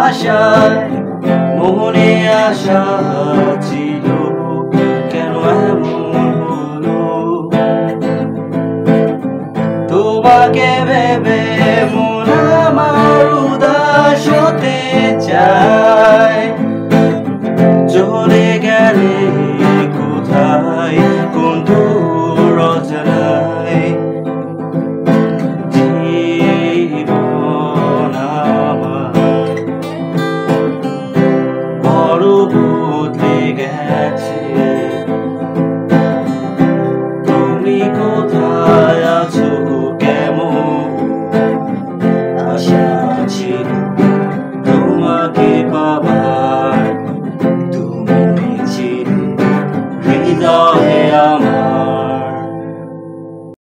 আশায় মনে আশা ছিল, কেন এমন হলো? তোমাকে ভেবে মন আমার উদাস হতে চায়। চলে গেলে কোথায় কোন দূর অজানায়, জীবন আমার বড় বদলে গেছে। তুমি কোথায় আছো, কেমন আশা ছিল তোমাকে পাবার, তুমি ছিলে হৃদয়ে আমার।